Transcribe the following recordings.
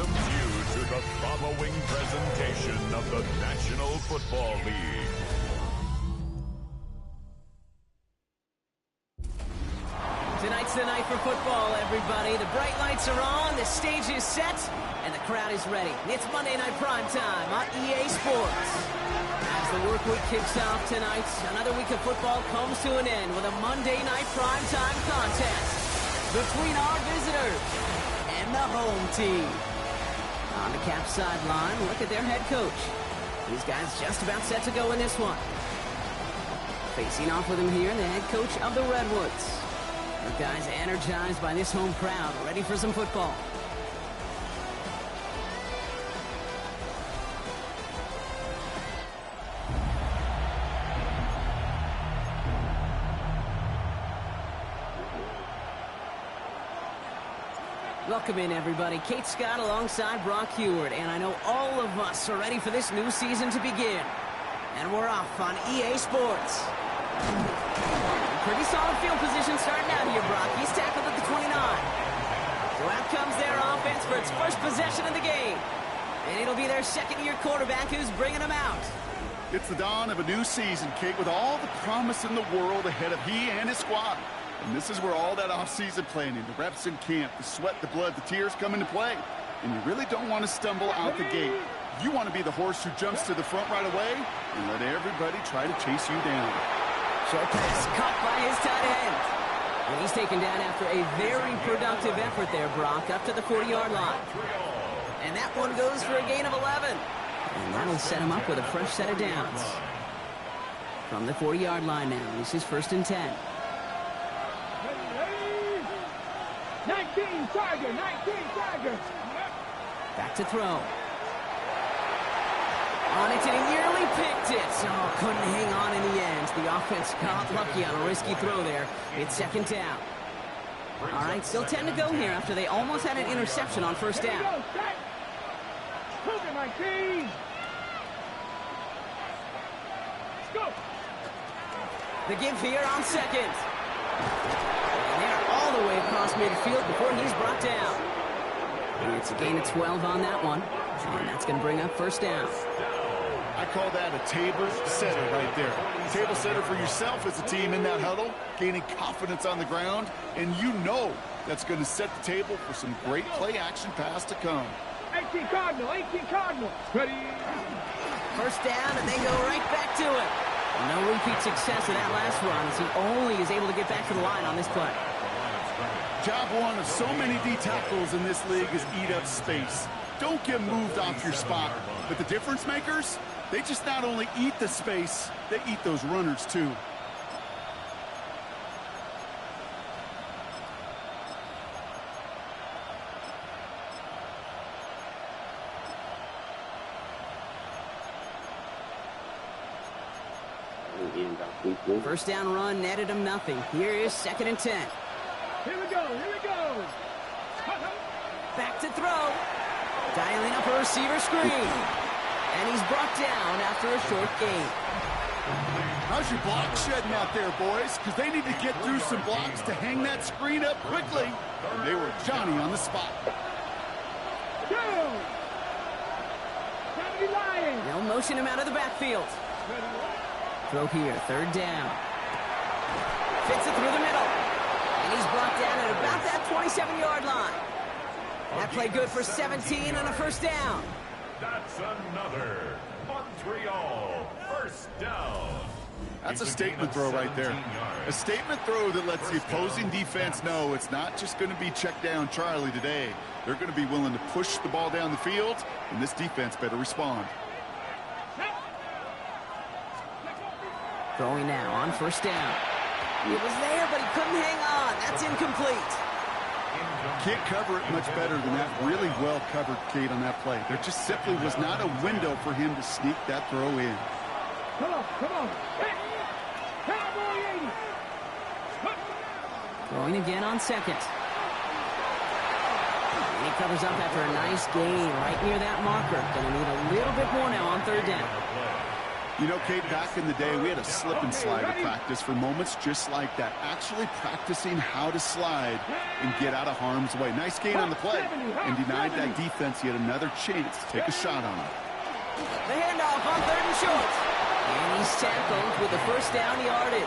welcomes you to the following presentation of the National Football League. Tonight's the night for football, everybody. The bright lights are on, the stage is set, and the crowd is ready. It's Monday Night Prime Time on EA Sports. As the work week kicks off tonight, another week of football comes to an end with a Monday Night Prime Time contest between our visitors and the home team. On the Cap sideline, look at their head coach. These guys just about set to go in this one. Facing off with him here, the head coach of the Redwoods. The guys energized by this home crowd, ready for some football. Welcome in, everybody. Kate Scott alongside Brock Heward, and I know all of us are ready for this new season to begin. And we're off on EA Sports. Pretty solid field position starting out here, Brock. He's tackled at the 29. So out comes their offense for its first possession of the game. And it'll be their second-year quarterback who's bringing them out. It's the dawn of a new season, Kate, with all the promise in the world ahead of he and his squad. And this is where all that off-season planning, the reps in camp, the sweat, the blood, the tears come into play. And you really don't want to stumble out the gate. You want to be the horse who jumps to the front right away and let everybody try to chase you down. Short pass caught by his tight end. And he's taken down after a very productive effort there, Brock, up to the 40-yard line. And that one goes for a gain of 11. And that'll set him up with a fresh set of downs. From the 40-yard line now, this is 1st and 10. 19 Tiger. Back to throw. On it, and he nearly picked it. Oh, couldn't hang on in the end. The offense got lucky on a risky throw there. It's 2nd down. All right, still 10 to go here after they almost had an interception on 1st down. My team. Let's go. The give here on 2nd. And they're all the way across midfield before he's brought down. And it's a gain of 12 on that one. And that's going to bring up 1st down. I call that a table setter right there. Table setter for yourself as a team in that huddle, gaining confidence on the ground, and you know that's going to set the table for some great play-action pass to come. 18 Cardinal. Ready. 1st down, and they go right back to it. No repeat success of that last run as he only is able to get back to the line on this play. Job one of so many D tackles in this league is eat up space. Don't get moved off your spot. But the difference makers, they just not only eat the space, they eat those runners too. First down run netted him nothing. Here is 2nd and 10. Here we go. Back to throw. Dialing up a receiver screen. And he's brought down after a short gain. How's your block shedding out there, boys? Because they need to get through some blocks to hang that screen up quickly. And they were Johnny on the spot. Go! They'll motion him out of the backfield. Throw here, 3rd down. Fits it through the middle. And he's brought down at about that 27-yard line. That play good for 17 and a 1st down. That's another Montreal 1st down. That's a statement throw right there. A statement throw that lets the opposing defense know it's not just going to be check down Charlie today. They're going to be willing to push the ball down the field, and this defense better respond. Throwing now on 1st down. It was there, but he couldn't hang on. That's incomplete. Can't cover it much better than that. Really well covered, Kate, on that play. There just simply was not a window for him to sneak that throw in. Come on. Cowboy 80. Throwing again on 2nd. And he covers up after a nice gain right near that marker. Going to need a little bit more now on 3rd down. You know, Kate, back in the day, we had a slip and slide at practice for moments just like that. Actually practicing how to slide and get out of harm's way. Nice gain on the play and denied that defense yet another chance to take a shot on him. The handoff on 3rd and short. And he's tackled with the first down yardage.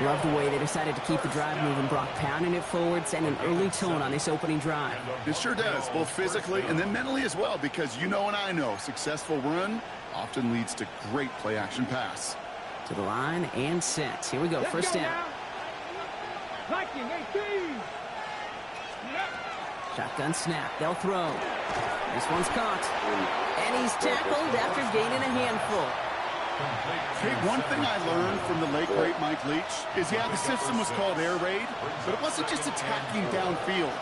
Love the way they decided to keep the drive moving, Brock, pounding it forward, sending an early tone on this opening drive. It sure does, both physically and then mentally as well, because you know and I know successful run often leads to great play-action pass. To the line and set. Here we go, first down. Shotgun snap, they'll throw. This one's caught. And he's tackled after gaining a handful. Hey, one thing I learned from the late, great Mike Leach is, yeah, the system was called air raid, but it wasn't just attacking downfield.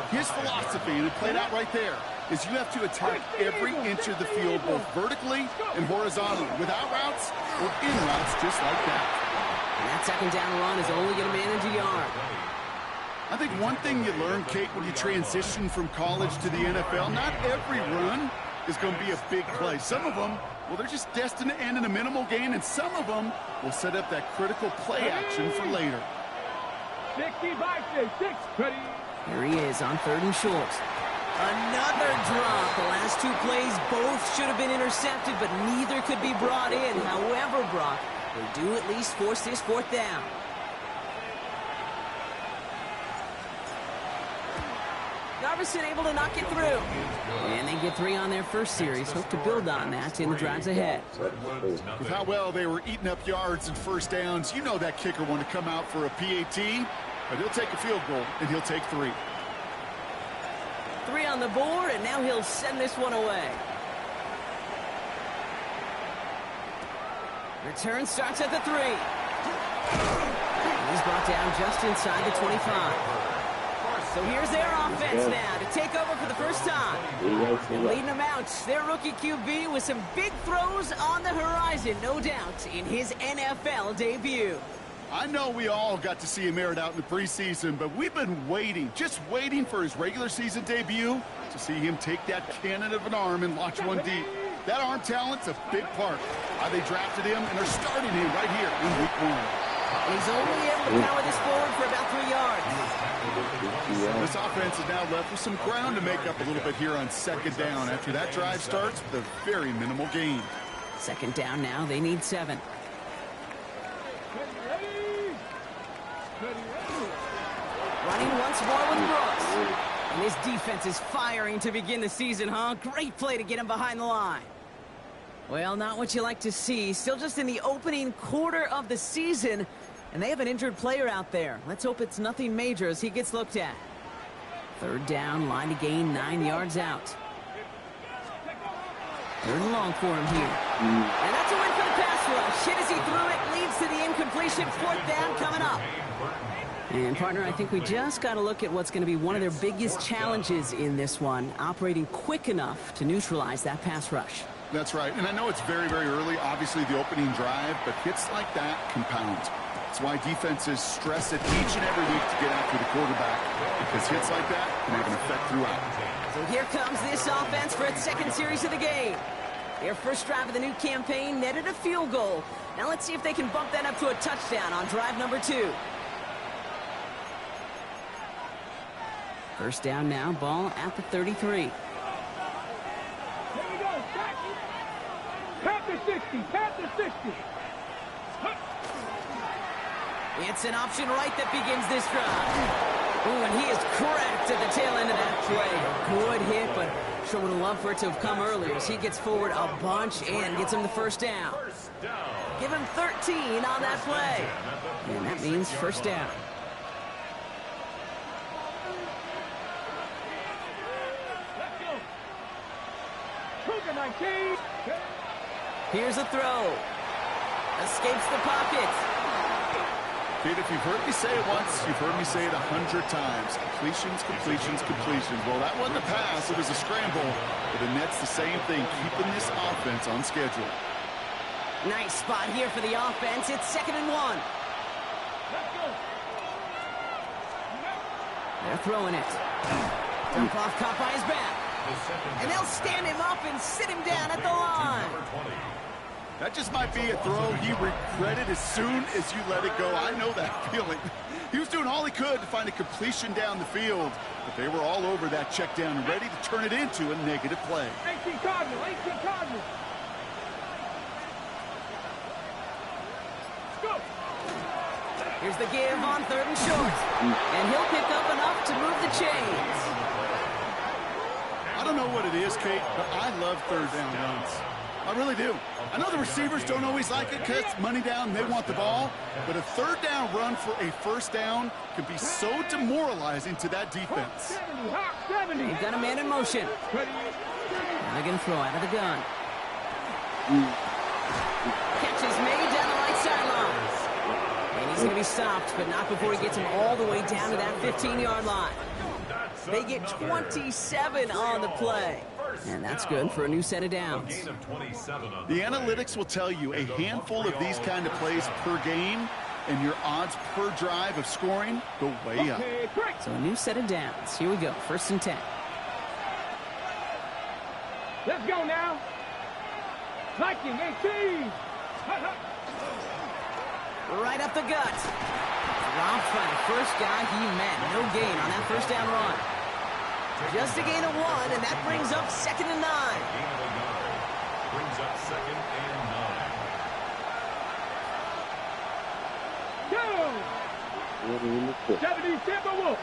His philosophy, and it played out right there, is you have to attack every inch of the field, both vertically and horizontally, without routes or in routes, just like that. And that second down run is only going to manage a yard. I think one thing you learn, Kate, when you transition from college to the NFL, not every run is going to be a big play. Some of them, well, they're just destined to end in a minimal gain, and some of them will set up that critical play action for later. 6. Ready. Here he is on 3rd and short. Another drop. The last two plays both should have been intercepted, but neither could be brought in. However, Brock, they do at least force this 4th down. Garvison able to knock it through. And they get 3 on their first series. Hope to build on that in the drives ahead. With how well they were eating up yards and first downs, you know that kicker wanted to come out for a PAT, but he'll take a field goal, and he'll take 3. 3 on the board, and now he'll send this one away. Return starts at the 3. He's brought down just inside the 25. So here's their offense now to take over for the first time. And leading them out, their rookie QB with some big throws on the horizon, no doubt, in his NFL debut. I know we all got to see him aired out in the preseason, but we've been waiting, just waiting for his regular season debut to see him take that cannon of an arm and launch one deep. That arm talent's a big part. Why they drafted him and are starting him right here in week 1. He's only able to power this forward for about 3 yards. This offense is now left with some ground to make up a little bit here on 2nd down after that drive starts with a very minimal gain. 2nd down now, they need 7. Running once more with Brooks. And this defense is firing to begin the season, huh? Great play to get him behind the line. Well, not what you like to see. Still just in the opening quarter of the season, and they have an injured player out there. Let's hope it's nothing major as he gets looked at. 3rd down, line to gain 9 yards out. 3rd and long for him here. And that's a win for the pass rush. Hit as he threw it, leads to the incompletion. 4th down coming up. And, partner, I think we just got to look at what's going to be one of their biggest challenges in this one, operating quick enough to neutralize that pass rush. That's right, and I know it's very, very early, obviously the opening drive, but hits like that compound. That's why defenses stress it each and every week to get after the quarterback, because hits like that can have an effect throughout. So here comes this offense for its 2nd series of the game. Their first drive of the new campaign netted a field goal. Now let's see if they can bump that up to a touchdown on drive number 2. First down now, ball at the 33. Tap the 60. Tap the 60. It's an option right that begins this drive. Ooh, and he is cracked at the tail end of that play. Good hit, but sure would have loved for it to have come earlier as he gets forward a bunch and gets him the first down. Give him 13 on that play. And that means first down. Here's a throw. Escapes the pocket. Kate, if you've heard me say it once, you've heard me say it 100 times. Completions, completions, completions. Well, that wasn't a pass. It was a scramble. But the net's the same thing, keeping this offense on schedule. Nice spot here for the offense. It's 2nd and 1. They're throwing it. Dump off caught by his back. And they'll stand him up and sit him down at the line. That just might be a throw he regretted as soon as you let it go. I know that feeling. He was doing all he could to find a completion down the field, but they were all over that check down and ready to turn it into a negative play. 18 Cardinal, 18 Cardinal. Go. Here's the give on 3rd and short. And he'll pick up enough to move the chains. I don't know what it is, Kate, but I love 3rd down runs. I really do. I know the receivers don't always like it because it's money down and they want the ball, but a 3rd down run for a 1st down can be so demoralizing to that defense. 70, hot 70. They've got a man in motion. Ready. They're going to throw out of the gun. Catch is made down the right sidelines. And he's going to be stopped, but not before he gets him all the way down to that 15-yard line. They get 27 on the play. And that's good for a new set of downs. The analytics will tell you a handful of these kind of plays per game, and your odds per drive of scoring go way up. So a new set of downs. Here we go. 1st and 10. Let's go now. Viking 18. Right up the gut. Dropped by the first guy he met. No gain on that 1st down run. Just a gain of 1, and that brings up 2nd and 9. Brings up 2nd and 9. Go. 70 Timberwolves.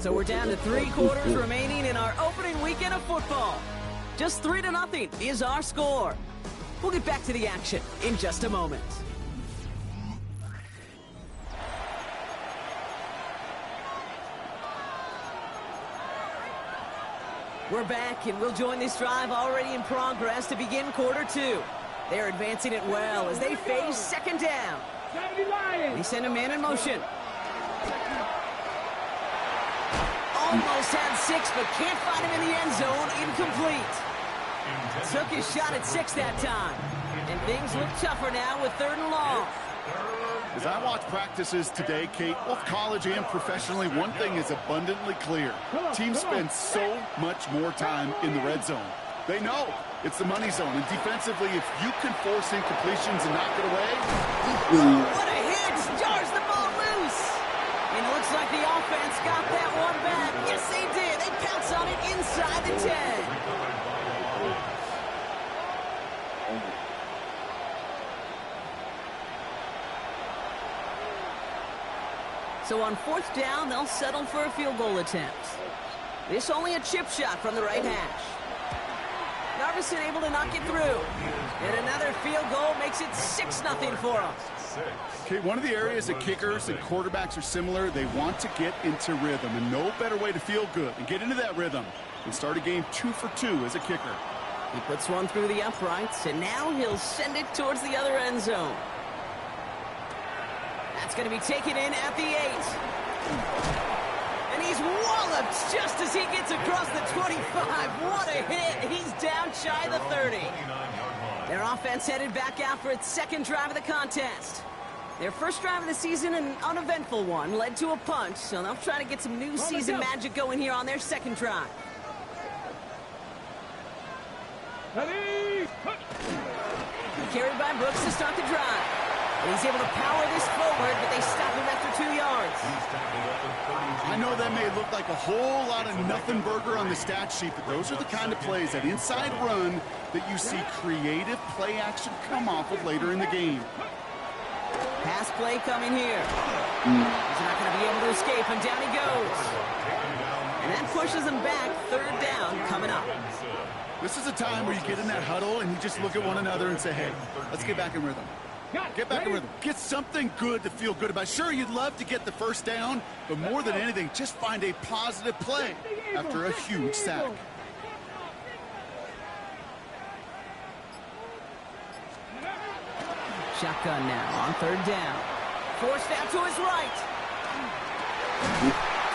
So we're down to 3 quarters remaining in our opening weekend of football. Just 3-0 is our score. We'll get back to the action in just a moment. We're back, and we'll join this drive already in progress to begin quarter 2. They're advancing it well as they face 2nd down. 70 Lions. They send a man in motion. Almost had 6, but can't find him in the end zone. Incomplete. Took his shot at 6 that time. And things look tougher now with 3rd and long. As I watch practices today, Kate, both college and professionally, one thing is abundantly clear. Teams spend so much more time in the red zone. They know it's the money zone, and defensively, if you can force incompletions and knock it away. Oh, what a hit! Jars the ball loose. And it looks like the offense got that one back. Yes, they did. They pounce on it inside the 10. So on 4th down, they'll settle for a field goal attempt. This only a chip shot from the right hash. Narveson able to knock it through. And another field goal makes it 6-0 for them. Okay, one of the areas that kickers and quarterbacks are similar, they want to get into rhythm. And no better way to feel good and get into that rhythm than start a game 2 for 2 as a kicker. He puts one through the uprights, and now he'll send it towards the other end zone. That's going to be taken in at the 8. And he's walloped just as he gets across the 25. What a hit. He's down shy of the 30. Their offense headed back out for its 2nd drive of the contest. Their 1st drive of the season, an uneventful one, led to a punch, so they'll try to get some new season magic going here on their 2nd drive. Carried by Brooks to start the drive. He's able to power this forward, but they stop him after 2 yards. I know that may look like a whole lot of nothing burger on the stat sheet, but those are the kind of plays, that inside run, that you see creative play action come off of later in the game. Pass play coming here. He's not going to be able to escape, and down he goes. And that pushes him back. 3rd down coming up. This is a time where you get in that huddle and you just look at one another and say, hey, let's get back in rhythm. Get back in rhythm. Get something good to feel good about. Sure, you'd love to get the 1st down, but more than anything, just find a positive play after a huge sack. Shotgun now on 3rd down. Forced out to his right.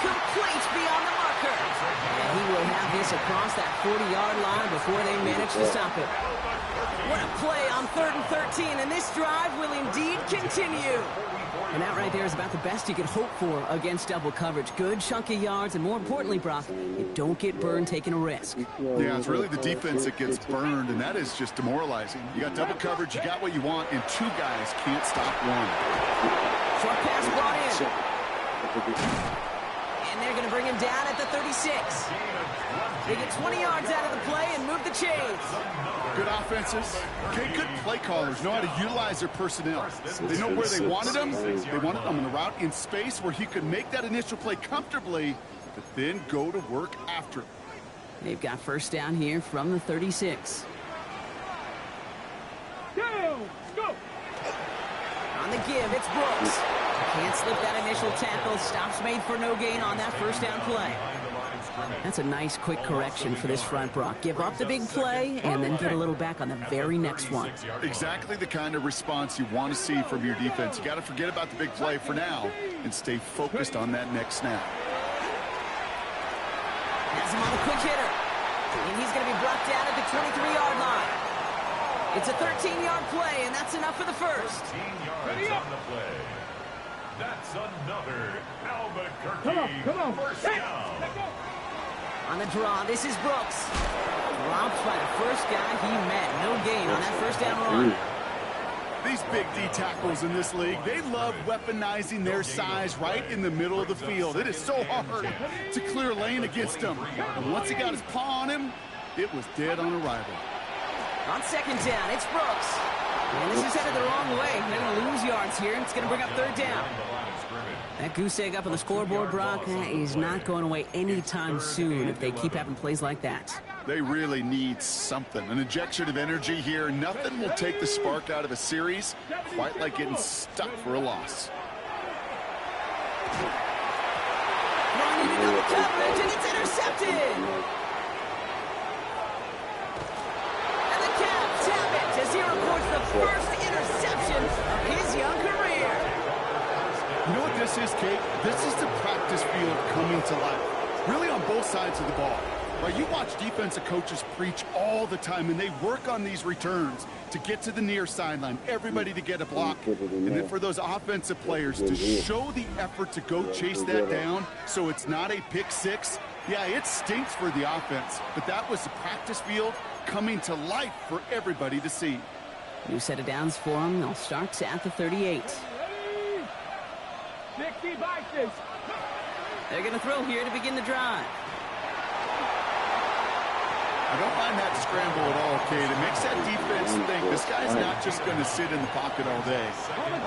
Complete beyond the marker. And he will have this across that 40-yard line before they manage to stop it. What a play on 3rd and 13, and this drive will indeed continue. And that right there is about the best you could hope for against double coverage. Good chunk of yards, and more importantly, Brock, you don't get burned taking a risk. Yeah, it's really the defense that gets burned, and that is just demoralizing. You got double coverage, you got what you want, and two guys can't stop one. Short pass brought in. And they're going to bring him down at the 36. They get 20 yards out of the play and move the chains. Good offenses. Okay, good play callers know how to utilize their personnel. They know where they wanted them. They wanted them on the route in space where he could make that initial play comfortably, but then go to work after it. They've got first down here from the 36. Down, go. On the give, it's Brooks. Can't slip that initial tackle. Stops made for no gain on that first down play. That's a nice quick correction for this front, Brock. Give up the big play and then get a little back on the very next one. Exactly the kind of response you want to see from your defense. You got to forget about the big play for now and stay focused on that next snap. Has him on a quick hitter. And he's going to be brought down at the 23-yard line. It's a 13-yard play, and that's enough for the first. 13 yards on the play. That's another Albuquerque Come on. first down. On the draw, this is Brooks. Dropped by the first guy he met. No gain on that first down run. These big D tackles in this league, they love weaponizing their size right in the middle of the field. It is so hard to clear lane against them. And once he got his paw on him, it was dead on arrival. On second down, it's Brooks. And this is headed the wrong way. They're going to lose yards here, and it's going to bring up third down. That goose egg up on the scoreboard, Brock, is not going away anytime soon if they keep having plays like that. They really need something, an injection of energy here. Nothing will take the spark out of a series quite like getting stuck for a loss. Throwing into double coverage, and it's intercepted. And the Cavs have it as he reports the first interception of his young career. You know what this is, Kate? This is the practice field coming to life, really on both sides of the ball. Right, you watch defensive coaches preach all the time, and they work on these returns to get to the near sideline, everybody to get a block, and then for those offensive players to show the effort to go chase that down so it's not a pick six. Yeah, it stinks for the offense, but that was the practice field coming to life for everybody to see. New set of downs for them. They'll start at the 38. 60 boxes. They're going to throw here to begin the drive. I don't mind that scramble at all, Kate. It makes that defense think this guy's not just going to sit in the pocket all day.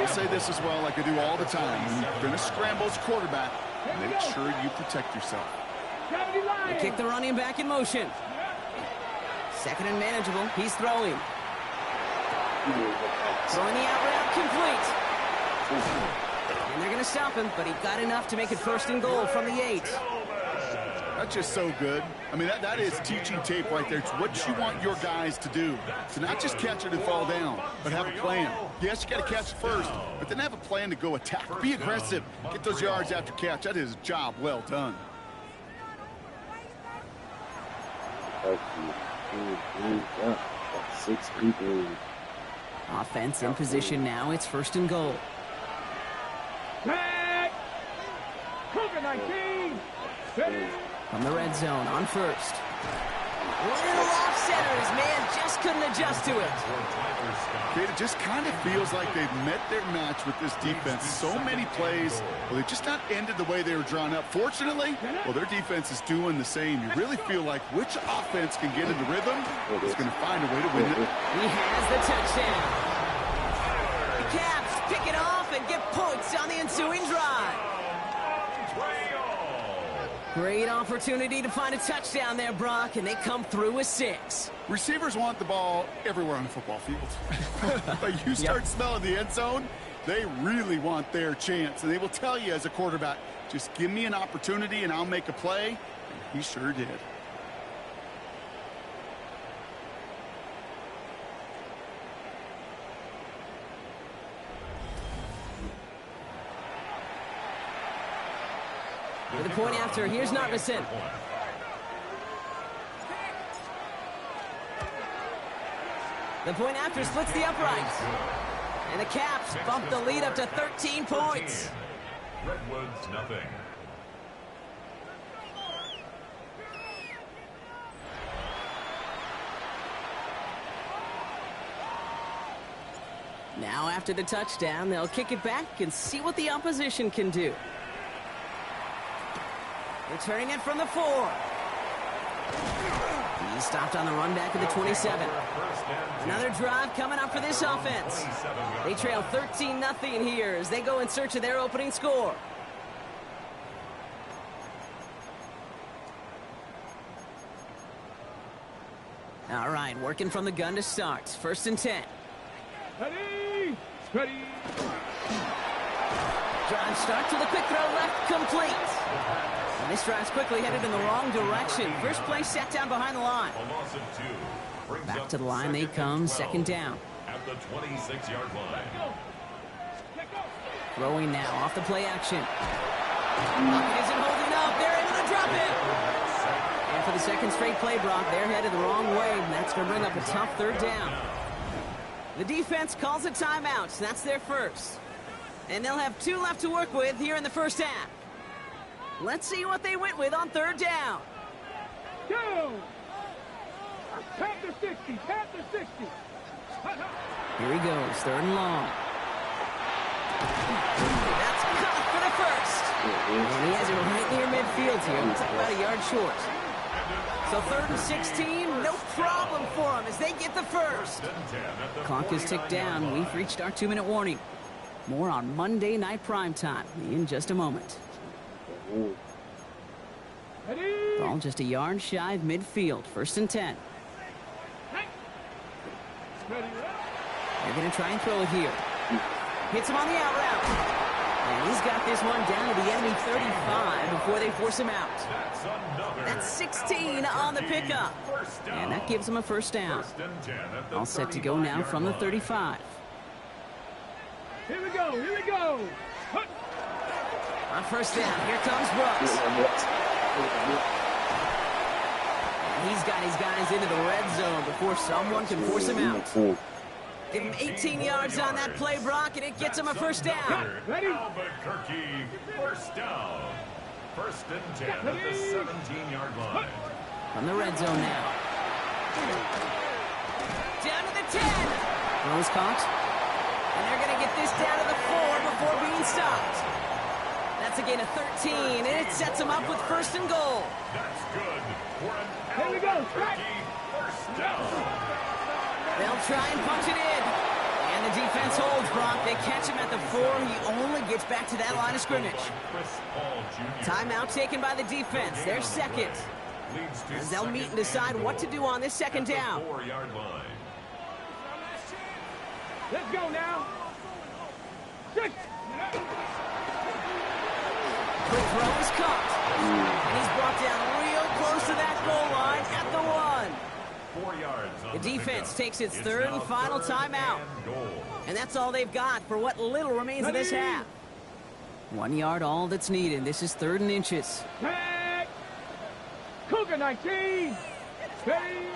I'll say this as well, like I do all the time. You're going to scramble as quarterback. Make sure you protect yourself. They kick the running back in motion. Second and manageable. He's throwing. Throwing the out route complete. And they're going to stop him, but he got enough to make it first and goal from the 8. That's just so good. I mean, that is teaching tape right there. It's what you want your guys to do. To not just catch it and fall down, but have a plan. Yes, you got to catch it first, but then have a plan to go attack. Be aggressive. Get those yards after catch. That is a job well done. Six people. Offense in position now. It's first and goal. Back. COVID-19. From the red zone on first. Little off center. His man just couldn't adjust to it. Kate, it just kind of feels like they've met their match with this defense. So many plays, well, they've just not ended the way they were drawn up. Fortunately, well, their defense is doing the same. You really feel like which offense can get into rhythm is going to find a way to win it. He has the touchdown. The Cavs pick it off and get points on the ensuing drive. Great opportunity to find a touchdown there, Brock, and they come through with 6. Receivers want the ball everywhere on the football field. But you start smelling the end zone, they really want their chance. And they will tell you as a quarterback, just give me an opportunity and I'll make a play. And he sure did. With the point after, here's Narvison. The point after splits the uprights. And the Caps bump the lead up to 13 points. Redwoods, nothing. Now after the touchdown, they'll kick it back and see what the opposition can do. Returning it from the 4. He's stopped on the run back at the 27. Another drive coming up for this offense. They trail 13-0 here as they go in search of their opening score. All right, working from the gun to start. 1st and 10. Ready, ready. Drive start to the quick throw left, complete. And this drive's quickly headed in the wrong direction. First play set down behind the line. A loss of 2. Back to the line they come, 2nd down. At the 26-yard line. Throwing now off the play action. Pocket isn't holding up. They're able to drop it. And for the 2nd straight play, Brock, they're headed the wrong way, and that's going to bring up a tough 3rd down. The defense calls a timeout. That's their first. And they'll have 2 left to work with here in the 1st half. Let's see what they went with on 3rd down. 2. Panther 60, Panther 60. Here he goes, 3rd and long. That's caught for the 1st. And he has it right near midfield here. Looks like about a yard short. So 3rd and 16, no problem for them as they get the 1st. Clock is ticked down. We've reached our 2-minute warning. More on Monday Night Primetime in just a moment. Ready. Ball just a yard shy of midfield. 1st and 10. Ready. They're going to try and throw it here. Hits him on the out route. And he's got this one down to the enemy 35 before they force him out. That's 16 on the pickup. And that gives him a 1st down. All set to go now from the 35. Here we go, here we go. On 1st down, here comes Brooks. And he's got his guys into the red zone before someone can force him out. Give him 18 yards on that play, Brock, and it gets him a 1st down. Ready. Albuquerque, 1st down. 1st and 10 at the 17-yard line. From the red zone now. Down to the 10. Throws caught. And they're going to get this down to the 4 before being stopped. That's a gain of 13, and it sets them up with 1st and goal. That's good for an Here we go. Albuquerque 1st down. They'll try and punch it in. And the defense holds, Brock. They catch him at the 4. He only gets back to that line of scrimmage. Timeout taken by the defense. Their 2nd. As they'll meet and decide what to do on this 2nd down. 4-yard line. Let's go now. 6. Quick throw is caught. And he's brought down real close to that goal line at the 1. 4 yards on The defense pickup. takes its It's 3rd now and final 3rd timeout. and goal. And that's all they've got for what little remains of this half. 1 yard, all that's needed. This is 3rd and inches. Tag. Cougar 19. Ready.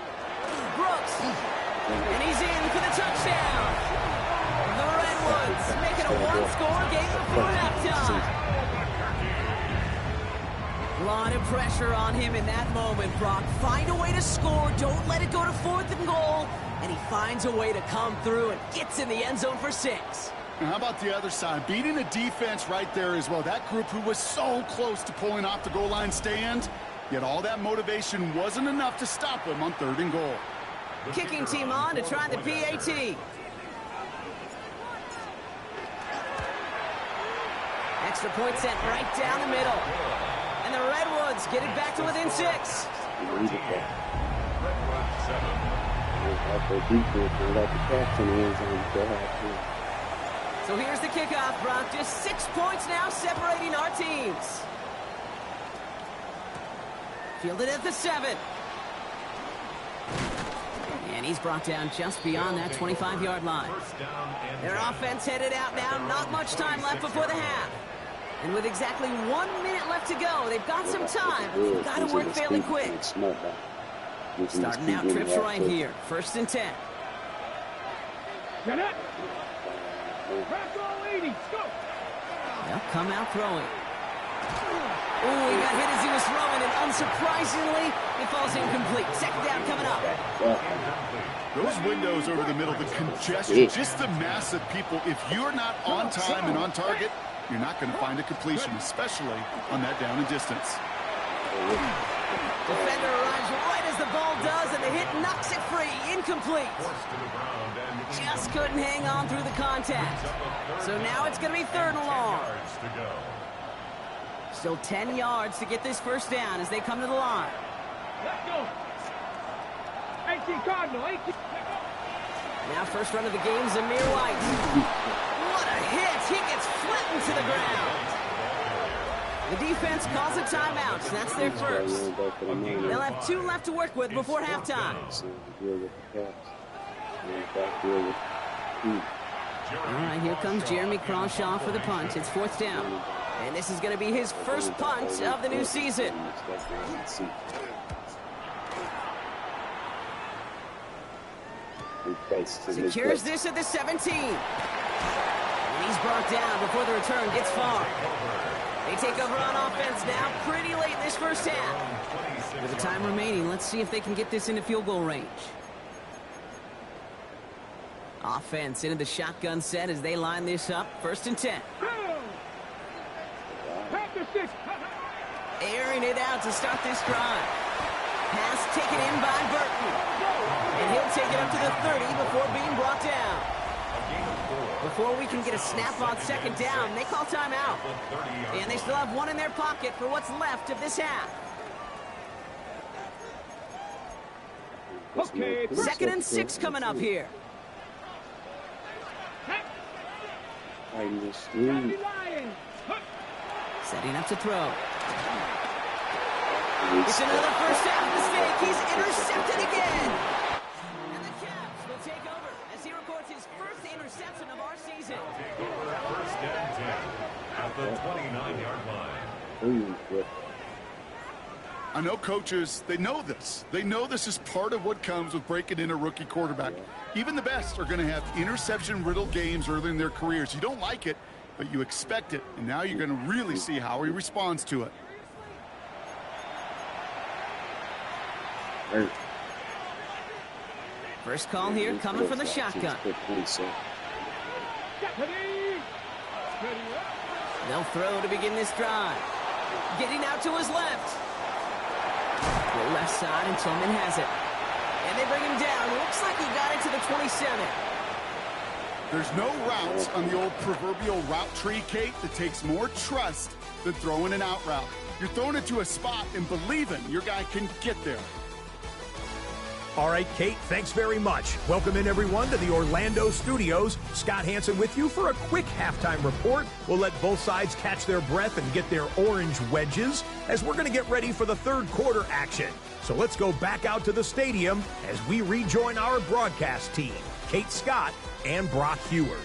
Brooks. And he's in for the touchdown. The Redwoods making a 1-score game before halftime. A lot of pressure on him in that moment, Brock. Find a way to score. Don't let it go to 4th and goal. And he finds a way to come through and gets in the end zone for 6. And how about the other side? Beating the defense right there as well. That group who was so close to pulling off the goal line stand, yet all that motivation wasn't enough to stop them on 3rd and goal. Kicking team on to try the PAT. Extra point sent right down the middle. And the Redwoods get it back to within 6. So here's the kickoff, Brock. Just 6 points now separating our teams. Fielded at the 7. And he's brought down just beyond that 25-yard line. Their offense headed out now. Not much time left before the half. And with exactly 1 minute left to go, they've got some time. They've got to work fairly quick. Starting out trips right here. 1st and 10. Get it. Press all 80. Go. They'll come out throwing. Oh, he got hit as he was throwing, and unsurprisingly, it falls incomplete. Second down coming up. Those windows over the middle, the congestion, just the mass of people. If you're not on time and on target, you're not going to find a completion, especially on that down and distance. Defender arrives right as the ball does, and the hit knocks it free. Incomplete. Just couldn't hang on through the contact. So now it's going to be third and long. Still 10 yards to get this first down as they come to the line. Let's go. 18 Cardinal, 18. Now first run of the game, Zamir White. What a hit! He gets flattened to the ground. The defense calls a timeout. That's their first. They'll have 2 left to work with before halftime. All right, here comes Jeremy Crawshaw for the punt. It's fourth down. And this is going to be his first punt of the new season. Secures this at the 17. And he's brought down before the return gets far. They take over on offense now pretty late in this first half. With the time remaining, let's see if they can get this into field goal range. Offense into the shotgun set as they line this up. First and 10. Airing it out to start this drive. Pass taken in by Burton. And he'll take it up to the 30 before being brought down. Before we can get a snap on second down, they call timeout. And they still have 1 in their pocket for what's left of this half. Okay. Second and 6 coming up here. Setting up to throw. It's another first half mistake. He's intercepted again. And the Cavs will take over as he records his first interception of our season. First and 10 at the 29-yard line. I know coaches, they know this. They know this is part of what comes with breaking in a rookie quarterback. Even the best are going to have interception-riddled games early in their careers. You don't like it, but you expect it. And now you're going to really see how he responds to it. First call here coming from the shotgun. They'll throw to begin this drive. Getting out to his left. The left side, and Tillman has it. And they bring him down. Looks like he got it to the 27. There's no routes on the old proverbial route tree, Kate, that takes more trust than throwing an out route. You're throwing it to a spot and believing your guy can get there. All right, Kate, thanks very much. Welcome in, everyone, to the Orlando studios. Scott Hansen with you for a quick halftime report. We'll let both sides catch their breath and get their orange wedges as we're going to get ready for the third quarter action. So let's go back out to the stadium as we rejoin our broadcast team, Kate Scott and Brock Heward.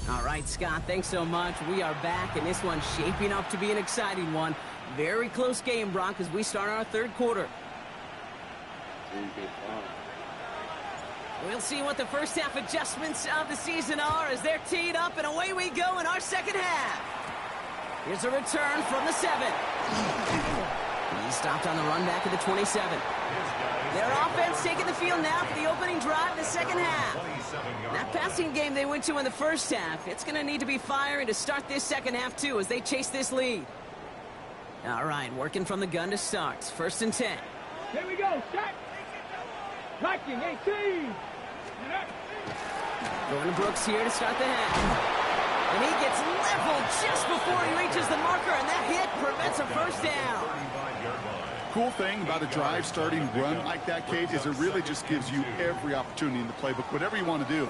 All right, Scott, thanks so much. We are back, and this one's shaping up to be an exciting one. Very close game, Brock, as we start our third quarter. We'll see what the first half adjustments of the season are as they're teed up, and away we go in our second half. Here's a return from the 7. He stopped on the run back at the 27. Their offense taking the field now for the opening drive of the second half. That passing game they went to in the first half, it's going to need to be firing to start this second half, too, as they chase this lead. All right, working from the gun to start. First and 10. Here we go. Set. Tracking 18. Going to Brooks here to start the half. And he gets leveled just before he reaches the marker, and that hit prevents a first down. Cool thing about a drive starting run like that, Kate, is it really just gives you every opportunity in the playbook, whatever you want to do.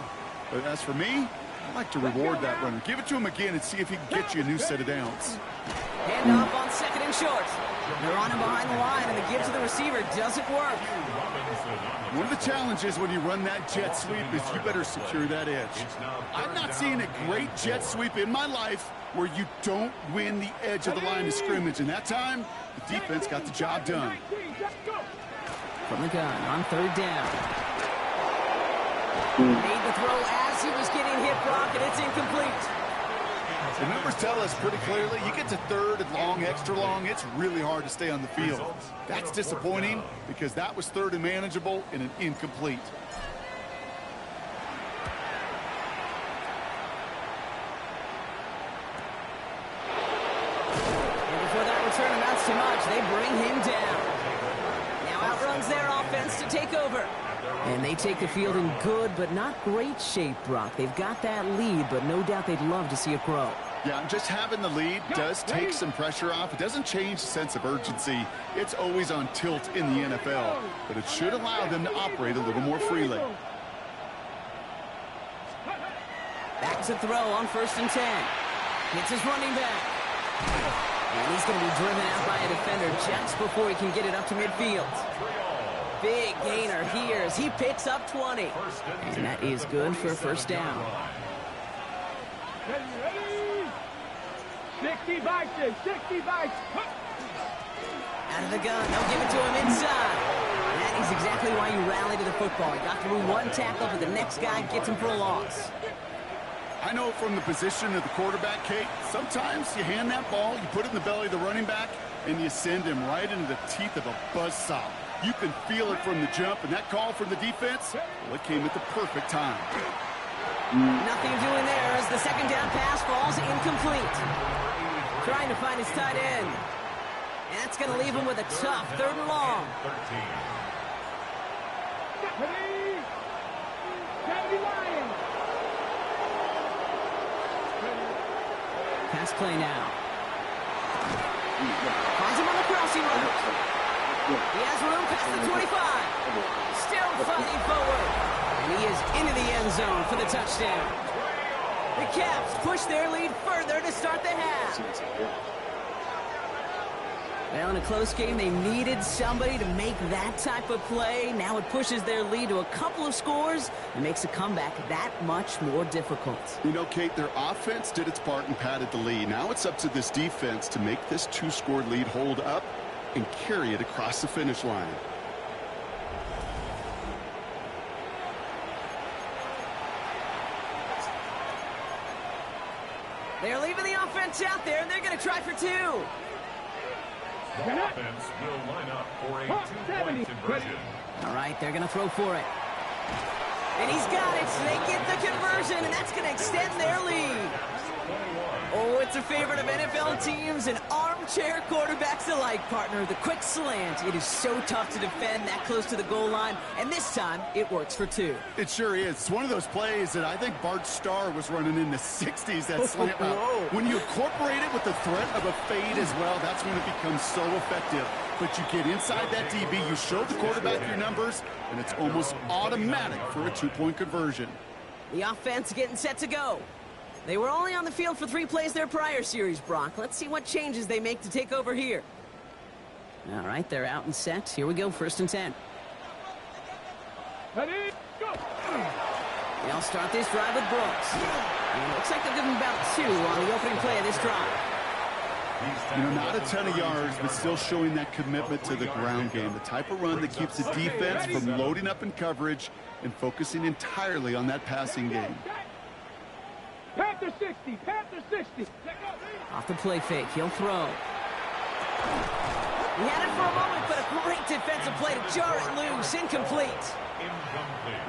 But as for me, I like to reward that runner. Give it to him again and see if he can get you a new set of downs. Handoff on second second and short. They're on him behind the line, and the give to the receiver doesn't work. One of the challenges when you run that jet sweep is you better secure that edge. I'm not seeing a great jet sweep in my life where you don't win the edge of the line of scrimmage. And that time, the defense got the job done. From the gun on third down. Made the throw as he was getting hit, Brock, and it's incomplete. The numbers tell us pretty clearly, you get to third and long, extra long, it's really hard to stay on the field. That's disappointing because that was third and manageable and an incomplete. And before that return amounts to much, they bring him down. Now outruns their offense to take over. And they take the field in good but not great shape, Brock. They've got that lead, but no doubt they'd love to see it grow. Yeah, just having the lead does take some pressure off. It doesn't change the sense of urgency. It's always on tilt in the NFL, but it should allow them to operate a little more freely. Back to throw on 1st and 10. Hits his running back. And he's going to be driven out by a defender just before he can get it up to midfield. Big gainer here as he picks up 20. And that is good for a first down. 60 bikes, 60 bikes. Out of the gun, they'll give it to him inside. And that is exactly why you rally to the football. He got through one tackle, but the next guy gets him for a loss. I know from the position of the quarterback, Kate, sometimes you hand that ball, you put it in the belly of the running back, and you send him right into the teeth of a buzzsaw. You can feel it from the jump, and that call from the defense, well, it came at the perfect time. Nothing doing there as the second down pass falls incomplete. Trying to find his tight end. And that's going to leave him with a tough 3rd and long. Pass play now. Finds him on the crossing route. He has room past the 25. Still fighting forward. And he is into the end zone for the touchdown. The Caps push their lead further to start the half. Well, in a close game, they needed somebody to make that type of play. Now it pushes their lead to a couple of scores and makes a comeback that much more difficult. You know, Kate, their offense did its part and padded the lead. Now it's up to this defense to make this 2-score lead hold up and carry it across the finish line. They're leaving the offense out there, and they're going to try for 2. The offense will line up for a 2-point conversion. All right, they're going to throw for it. And he's got it. They get the conversion, and that's going to extend their lead. Oh, it's a favorite of NFL teams and armchair quarterbacks alike, partner. The quick slant. It is so tough to defend that close to the goal line, and this time it works for 2. It sure is. It's one of those plays that I think Bart Starr was running in the 60s, that slant route. When you incorporate it with the threat of a fade as well, that's when it becomes so effective. But you get inside that DB, you show the quarterback your numbers, and it's almost automatic for a 2-point conversion. The offense getting set to go. They were only on the field for 3 plays their prior series, Brock. Let's see what changes they make to take over here. All right, they're out and set. Here we go, 1st and 10. Ready, go! They'll start this drive with Brooks. And it looks like they'll give him about 2 on the opening play of this drive. You know, not a ton of yards, but still showing that commitment to the ground game. The type of run that keeps the defense from loading up in coverage and focusing entirely on that passing game. Panther 60, Panther 60. Off the play fake, he'll throw. He had it for a moment, but a great defensive play to jar it loose. Incomplete.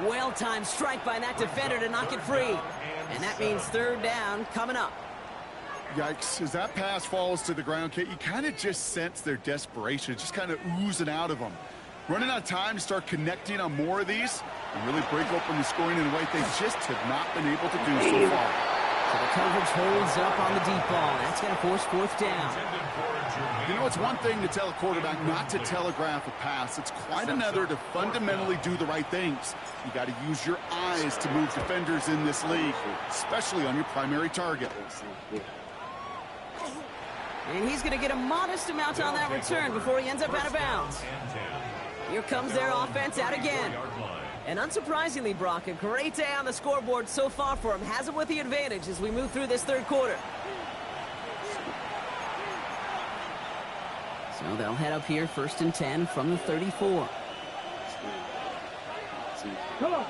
Well-timed strike by that defender to knock it free. And that means 3rd down coming up. Yikes, as that pass falls to the ground, Kate, you kind of just sense their desperation. It's just kind of oozing out of them. Running out of time to start connecting on more of these and really break open the scoring in a way they just have not been able to do so far. So the coverage holds up on the deep ball. That's going to force 4th down. You know, it's one thing to tell a quarterback not to telegraph a pass. It's quite another to fundamentally do the right things. You got to use your eyes to move defenders in this league, especially on your primary target. And he's going to get a modest amount on that return before he ends up out of bounds. Here comes their offense out again. And unsurprisingly, Brock, a great day on the scoreboard so far for him. Has it with the advantage as we move through this third quarter. So they'll head up here, 1st and 10 from the 34. Come on.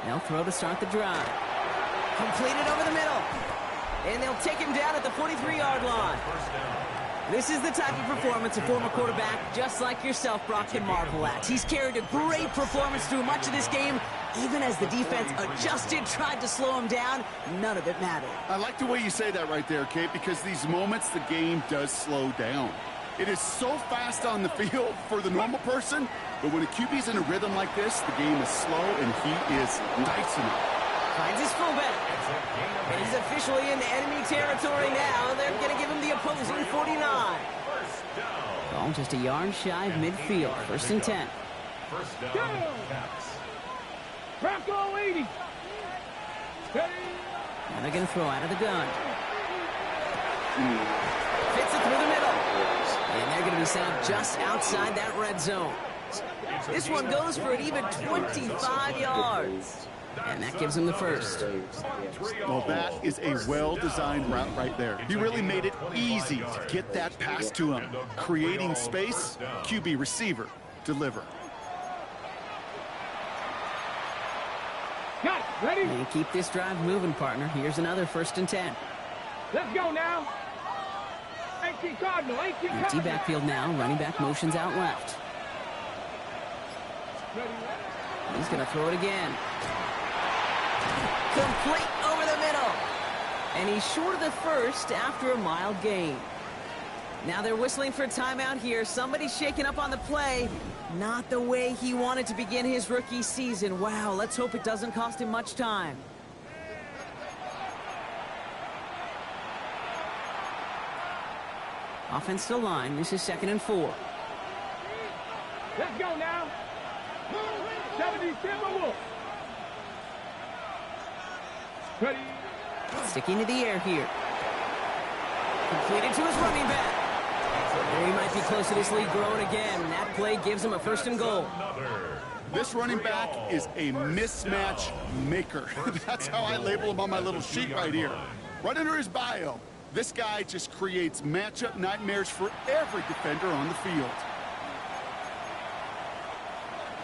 They'll throw to start the drive. Completed over the middle. And they'll take him down at the 43-yard line. This is the type of performance a former quarterback, just like yourself, Brock, can marvel at. He's carried a great performance through much of this game. Even as the defense adjusted, tried to slow him down, none of it mattered. I like the way you say that right there, Kate, because these moments the game does slow down. It is so fast on the field for the normal person, but when a QB's in a rhythm like this, the game is slow and he is dicing it. Finds his fullback. And he's officially in enemy territory now. They're going to give him the opposing 49. Ball just a yard shy of midfield. 1st and 10. Bronco 80. Steady. Now they're going to throw out of the gun. Fits it through the middle. And they're going to be set up just outside that red zone. This one goes for an even 25 yards. And that gives him the first. Well, that is a well-designed route right there. He really made it easy to get that pass to him. Creating space, QB receiver, deliver. Got it. Ready? And keep this drive moving, partner. Here's another 1st and 10. Let's go now. 18 Cardinal. Empty backfield now. Running back motions out left. He's going to throw it again. Complete over the middle. And he's short of the first after a mild gain. Now they're whistling for a timeout here. Somebody's shaking up on the play. Not the way he wanted to begin his rookie season. Wow, let's hope it doesn't cost him much time. Offensive line. This is 2nd and 4. Let's go now. 77 more. Ready. Sticking to the air here. Completed to his running back. And he might be close to this lead growing again. That play gives him a 1st and goal. This running back is a mismatch maker. That's how I label him on my little sheet right here. Right under his bio, this guy just creates matchup nightmares for every defender on the field.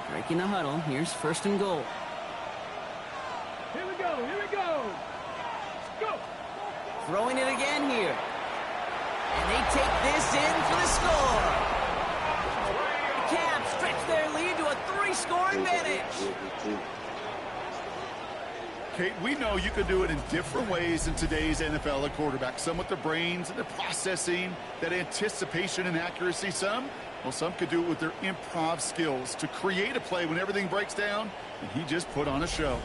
Breaking the huddle. Here's 1st and goal. Here we go. Go. Throwing it again here. And they take this in for the score. The Caps stretch their lead to a 3-score advantage. Kate, we know you can do it in different ways in today's NFL at quarterback. Some with their brains and their processing, that anticipation and accuracy. Some could do it with their improv skills to create a play when everything breaks down, and he just put on a show.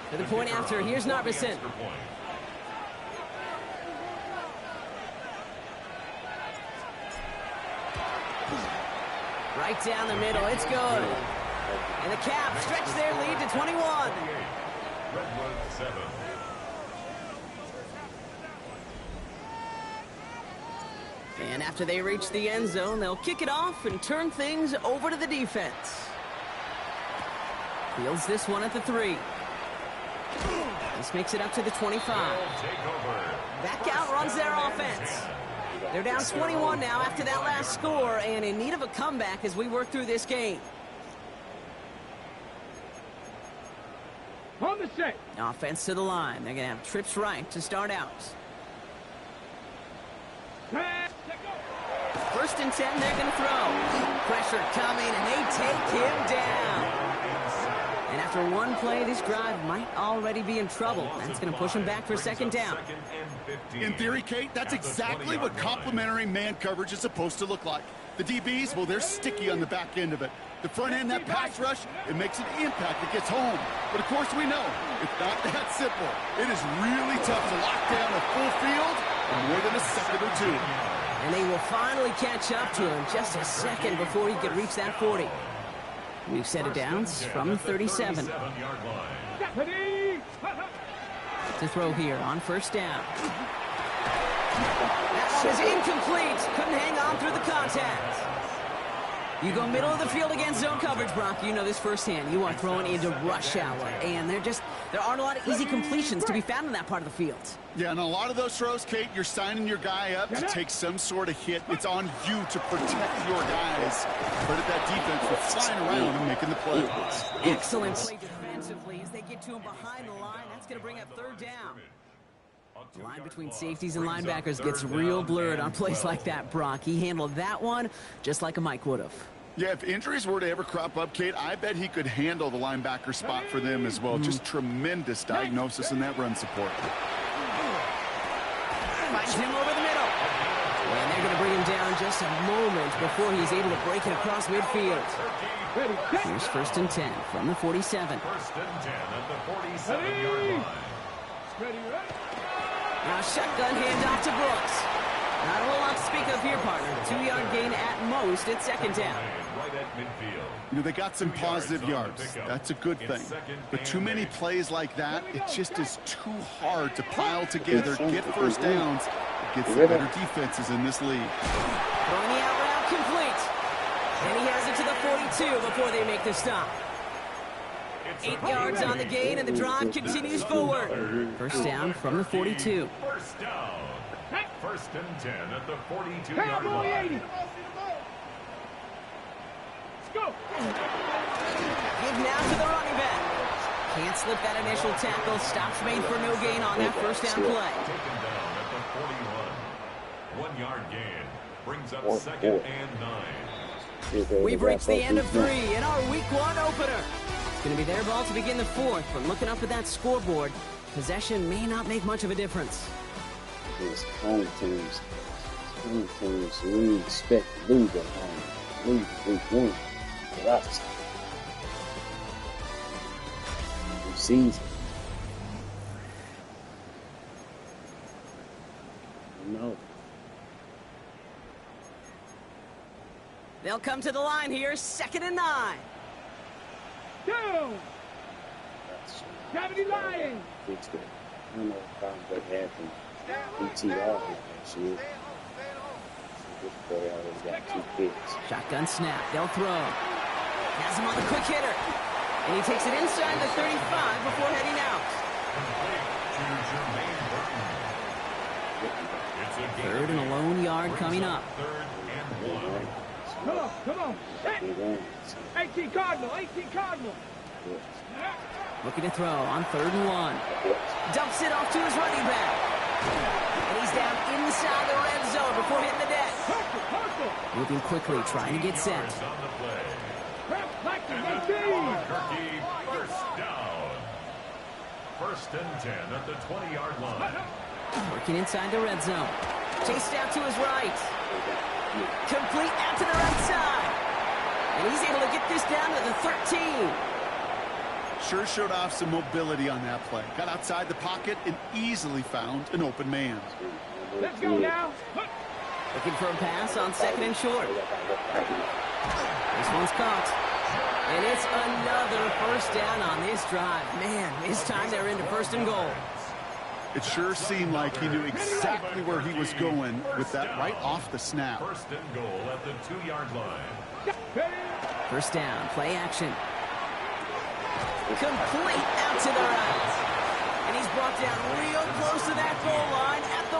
For the point after, here's Narvison. Right down the middle, it's good. And the Caps stretch their lead to 21. And after they reach the end zone, they'll kick it off and turn things over to the defense. Fields this one at the 3. This makes it up to the 25. Back out runs their offense. They're down 21 now after that last score and in need of a comeback as we work through this game. On the set. Offense to the line. They're going to have trips right to start out. 1st and 10, they're going to throw. Pressure coming, and they take him down. And after one play, this drive might already be in trouble. That's going to push him back for 2nd down. In theory, Kate, that's exactly what complementary man coverage is supposed to look like. The DBs, well, they're sticky on the back end of it. The front end, that pass rush, it makes an impact. It gets home. But, of course, we know it's not that simple. It is really tough to lock down a full field in more than a second or two. And they will finally catch up to him just a second before he could reach that 40. We've set it down from 37. to throw here on first down. That one is incomplete. Couldn't hang on through the contact. You go middle of the field against zone coverage, Brock. You know this firsthand. You are throwing into rush hour, and there aren't a lot of easy completions to be found in that part of the field. Yeah, and a lot of those throws, Kate, you're signing your guy up to take some sort of hit. It's on you to protect your guys. Credit that defense for flying around and making the play. Excellent play defensively as they get to him behind the line. That's going to bring up third down. The line between safeties and linebackers gets real blurred on plays like that, Brock. He handled that one just like a Mike would have. Yeah, if injuries were to ever crop up, Kate, I bet he could handle the linebacker spot for them as well. Just tremendous diagnosis in that run support. Finds him over the middle. And they're going to bring him down just a moment before he's able to break it across midfield. Here's first and 10 from the 47. First and 10 at the 47-yard line. Now shotgun handoff to Brooks. Not a whole lot to speak of here, partner. 2-yard gain at most at second down. Right at midfield. You know, they got some positive yards. That's a good thing. But too many plays like that, it just is too hard to pile together, get first downs against the better defenses in this league. Throwing the out route complete. And he has it to the 42 before they make the stop. 8 yards on the gain, and the drive continues forward. First down from the 42. First down. First and 10 at the 42-yard line. Let's go. Give now to the running back. Can't slip that initial tackle. Stops made for no gain on that first down play. Taken down at the 41. 1 yard gain. Brings up second and 9. We've reached the end of 3 in our week 1 opener. It's going to be their ball to begin the 4th, but looking up at that scoreboard, possession may not make much of a difference. It's home teams. We expect to lose at home. Lose week 1. For us. New season. No. They'll come to the line here, 2nd and 9. Down. Gravity Lion. Fix that. I don't know if problems that happen. PTR shit. This boy already got 2 picks. Shotgun snap. They'll throw. Has him on the quick hitter. And he takes it inside the 35 before heading out. Third and a lone yard coming up. Come on. 18 Cardinal. Looking to throw on 3rd and 1. Dumps it off to his running back. And he's down inside the red zone before hitting the deck. Moving quickly, trying to get set. Albuquerque, first down. First and 10 at the 20-yard line. Working inside the red zone. Chased out to his right. Complete out to the right side. And he's able to get this down to the 13. Sure showed off some mobility on that play. Got outside the pocket and easily found an open man. Let's go now. Looking for a pass on 2nd and short. This one's caught. And it's another first down on this drive. Man, this time they're into 1st and goal. It sure seemed like he knew exactly where he was going with that right off the snap. First and goal at the 2-yard line. First down, play action. Complete out to the right. And he's brought down real close to that goal line at the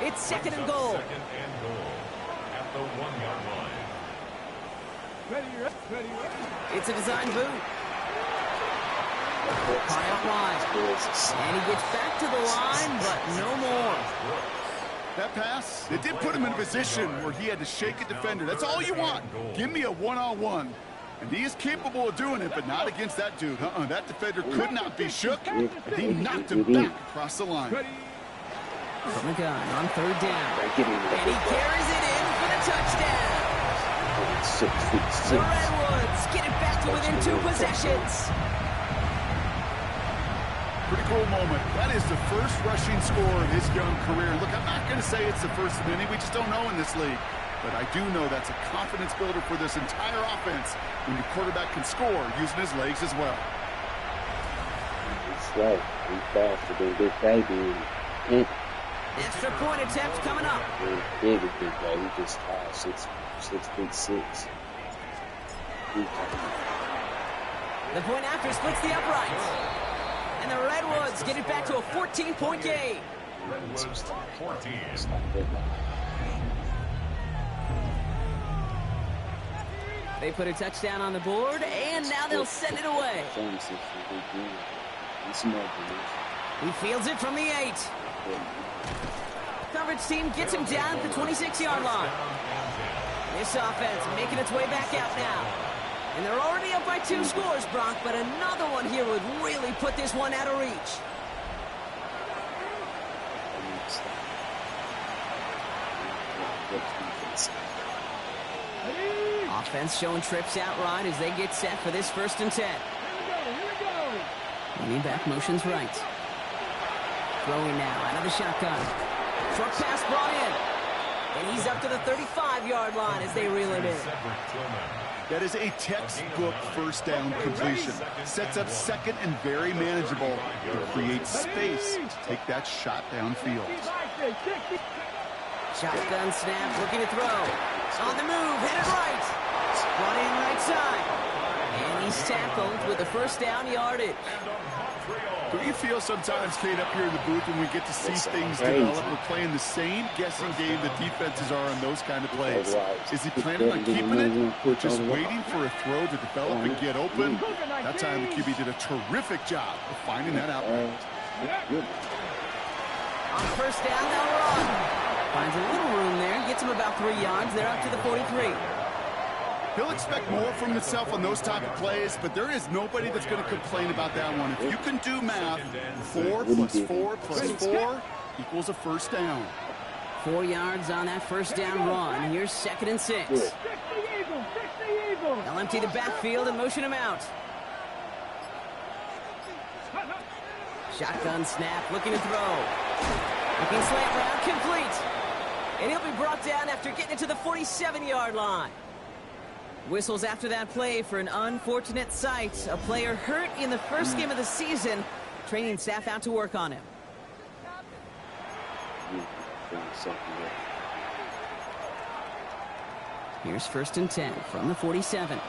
1. It's 2nd and goal. Second and goal at the 1-yard line. Ready. It's a design boot. High up wide. And he gets back to the line, but no more. That pass, it did put him in a position where he had to shake a defender. That's all you want. Give me a one-on-one. And he is capable of doing it, but not against that dude. That defender could not be shook, and he knocked him back across the line. From the gun on 3rd down. And he carries it in for the touchdown. The Redwoods get it back to within 2 possessions. Pretty cool moment. That is the first rushing score of his young career. Look, I'm not going to say it's the first of many. We just don't know in this league. But I do know that's a confidence builder for this entire offense when your quarterback can score using his legs as well. slow. He's faster than Big Baby. Extra point attempt coming up. Big Baby. He just tall, 6'6". The point after splits the uprights. And the Redwoods get it back to a 14-point game. Redwoods 14. They put a touchdown on the board, and now they'll send it away. He fields it from the 8. Coverage team gets him down at the 26-yard line. This offense making its way back out now. And they're already up by 2 scores, Bronk, but another one here would really put this one out of reach. Offense showing trips out right as they get set for this 1st and 10. Here we go. Leaning back motions right. Throwing now out of the shotgun. Short pass brought in. And he's up to the 35-yard line as they reel it in. That is a textbook first down completion. Sets up second and very manageable. It creates space to take that shot downfield. Shotgun snap, looking to throw. On the move, headed right. Brought in right side. And he's tackled with a 1st down yardage. Do you feel sometimes, Kate, up here in the booth when we get to see things develop? We're playing the same guessing game the defenses are on those kind of plays. Is he planning on keeping it or just waiting for a throw to develop and get open? That time the QB did a terrific job of finding that out. On 1st down, they'll run. Finds a little room there, gets him about 3 yards. They're up to the 43. He'll expect more from himself on those type of plays, but there is nobody that's going to complain about that one. If you can do math, 4 plus 4 plus 4 equals a 1st down. 4 yards on that 1st down run. Here's 2nd and 6. Fix the Eagle. They'll empty the backfield and motion him out. Shotgun snap, looking to throw. Looking slant route, complete. And he'll be brought down after getting it to the 47-yard line. Whistles after that play for an unfortunate sight. A player hurt in the 1st game of the season. Training staff out to work on him. Here's 1st and 10 from the 47.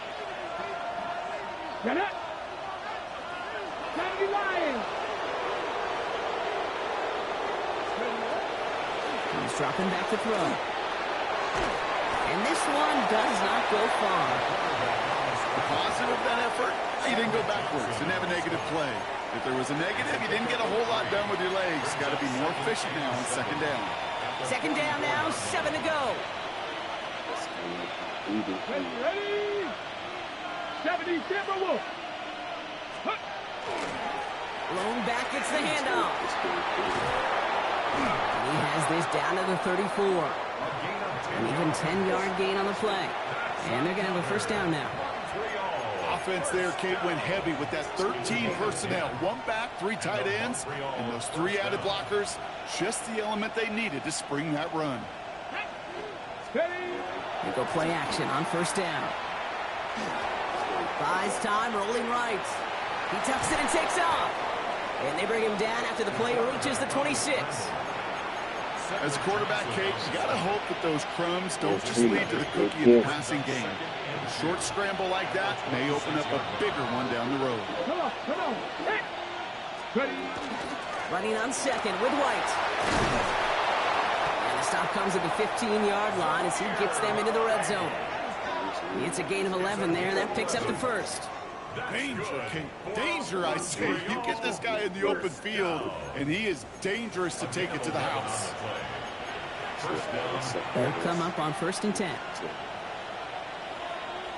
Get it. Kennedy Lions. He's dropping back to throw. And this one does not go far. The positive of that effort, you didn't go backwards, didn't have a negative play. If there was a negative, you didn't get a whole lot done with your legs. Got to be more efficient now on 2nd down. 2nd down now, 7 to go. Ready? 70 Timberwolves. Blown back, gets the handoff. And he has this down to the 34. An even 10-yard gain on the play. And they're going to have a 1st down now. Offense there, Kate, went heavy with that 13 personnel. 1 back, 3 tight ends, and those 3 added blockers. Just the element they needed to spring that run. They go play action on 1st down. Buys time, rolling right. He tucks it and takes off. And they bring him down after the play reaches the 26. As a quarterback, Kate, you got to hope that those crumbs don't just lead to the cookie in the passing game. A short scramble like that may open up a bigger one down the road. Come on. Hey. Ready? Running on 2nd with White. And the stop comes at the 15-yard line as he gets them into the red zone. It's a gain of 11 there. That picks up the 1st. Danger, Kate. Danger, I say. You get this guy in the open field, and he is dangerous to take it to the house. They'll come up on 1st and 10.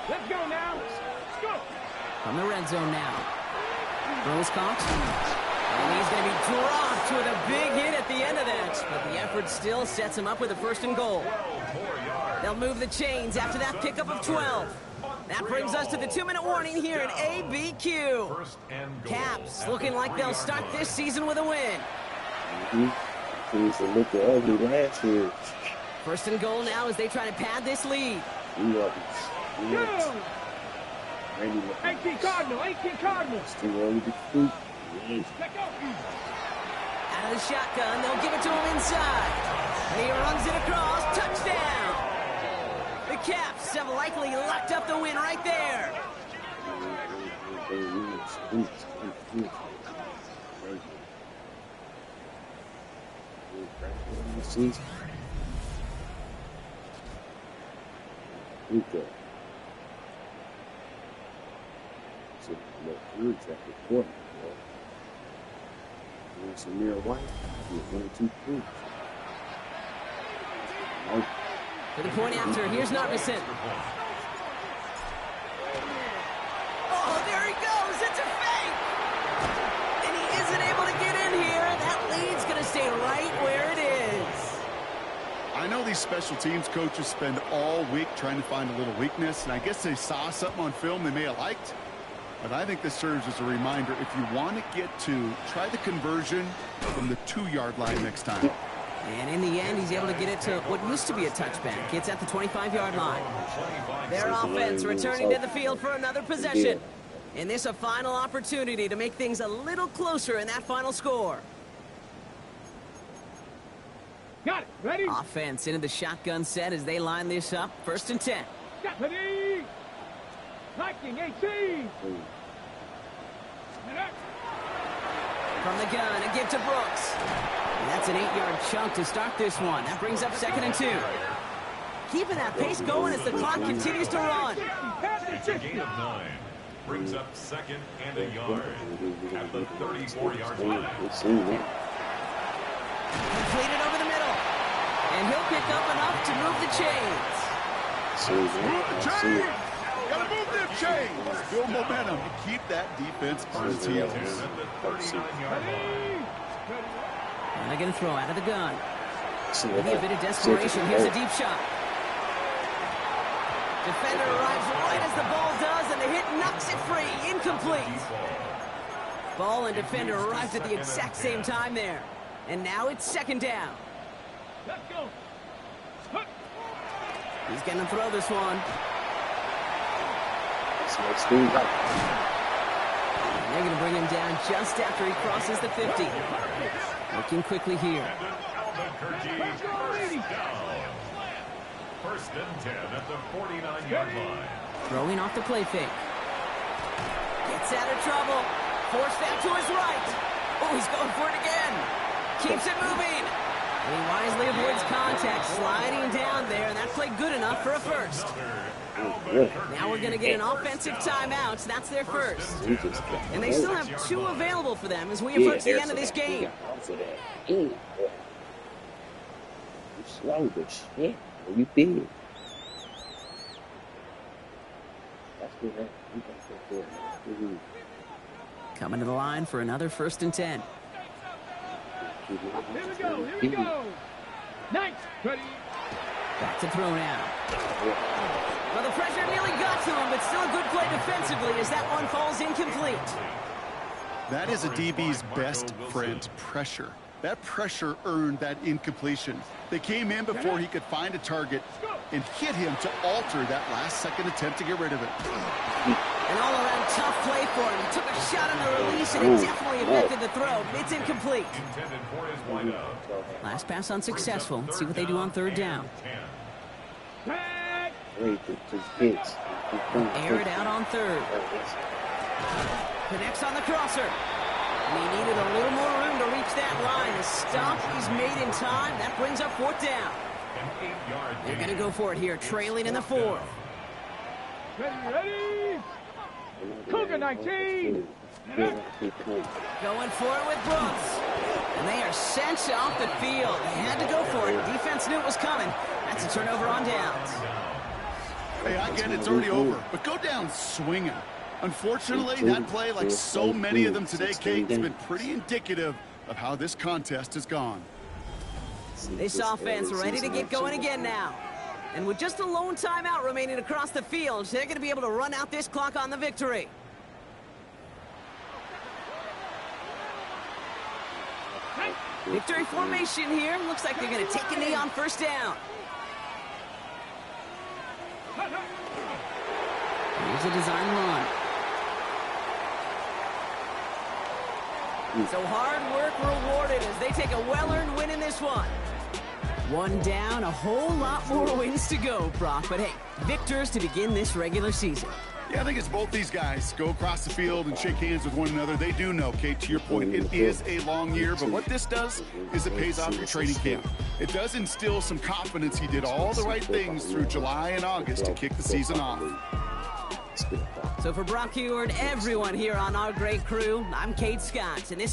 Let's go now. Let's go. From the red zone now. Throws caught. And he's going to be dropped with a big hit at the end of that. But the effort still sets him up with a 1st and goal. They'll move the chains after that pickup of 12. That brings us to the 2-minute warning here at ABQ. Caps looking like they'll start this season with a win. Things that looked ugly last year. 1st and goal now as they try to pad this lead. 18 Cardinal. It's too early to shoot. Out of the shotgun, they'll give it to him inside. He runs it across, touchdown. The Caps have likely locked up the win right there. For the point after, here's Narbison. Oh, there he goes. It's a fake. And he isn't able to get in here. That lead's going to stay right where it is. I know these special teams coaches spend all week trying to find a little weakness, and I guess they saw something on film they may have liked. But I think this serves as a reminder, if you want to get to, try the conversion from the 2-yard line next time. And in the end, he's able to get it to what used to be a touchback. It's at the 25-yard line. Their offense returning to the field for another possession. And this a final opportunity to make things a little closer in that final score. Got it. Ready? Offense into the shotgun set as they line this up. 1st and 10. Got ready. Liking 18. From the gun, a give to Brooks. And that's an 8-yard chunk to start this one. That brings up 2nd and 2. Keeping that pace going as the clock continues to run. It's a gain of 9. Brings up 2nd and a yard at the 34-yard line. Completed over the middle. And he'll pick up enough to move the chains. Move the chains! Gotta move them chains! Build momentum to keep that defense on its heels. At the 39-yard line. And they're going to throw out of the gun. Maybe a bit of desperation. Here's a deep shot. Defender arrives right as the ball does, and the hit knocks it free. Incomplete. Ball and defender arrived at the exact same time there. And now it's 2nd down. Let's go. He's going to throw this one. Next And they're going to bring him down just after he crosses the 50. Looking quickly here. Albuquerque, 1st down. 1st and 10 at the 49-yard line. Throwing off the play fake. Gets out of trouble. Forced out to his right. Oh, he's going for it again. Keeps it moving. And he wisely avoids contact, sliding down there, and that played good enough for a first. Now we're going to get an offensive timeout. That's their first. And they still have 2 available for them as we approach the end of this game. You slow, but shit, you big. That's good, man. Coming to the line for another 1st and 10. Here we go. Here we go. Nice. Ready. Back to throw now. Well, the pressure nearly got to him, but still a good play defensively as that one falls incomplete. That is a DB's best friend, pressure. That pressure earned that incompletion. They came in before he could find a target and hit him to alter that last-second attempt to get rid of it. An all-around tough play for him. He took a shot on the release, and it definitely affected the throw. It's incomplete. Intended for his windup. Last pass unsuccessful. Let's see what they do on 3rd down. Air it out on 3rd. Connects on the crosser. And he needed a little more room to reach that line. The stop he's made in time. That brings up 4th down. They're going to go for it here, trailing in the 4th. Ready. Cougar 19. Going for it with Brooks. And they are sent off the field. They had to go for it. Defense knew it was coming. That's a turnover on downs. Hey, I get it's already over, but go down swinging. Unfortunately, that play, like so many of them today, Kate, has been pretty indicative of how this contest has gone. This offense ready to get going again now. And with just a lone timeout remaining across the field, they're going to be able to run out this clock on the victory. Victory formation here. Looks like they're going to take a knee on 1st down. Here's a design run. So hard work rewarded as they take a well-earned win in this one. One down, a whole lot more wins to go, Brock. But hey, victors to begin this regular season. Yeah, I think it's both these guys go across the field and shake hands with one another. They do know, Kate, to your point, it is a long year, but what this does is it pays off your training camp. It does instill some confidence. He did all the right things through July and August to kick the season off. So for Brock Huard, everyone here on our great crew, I'm Kate Scott, and this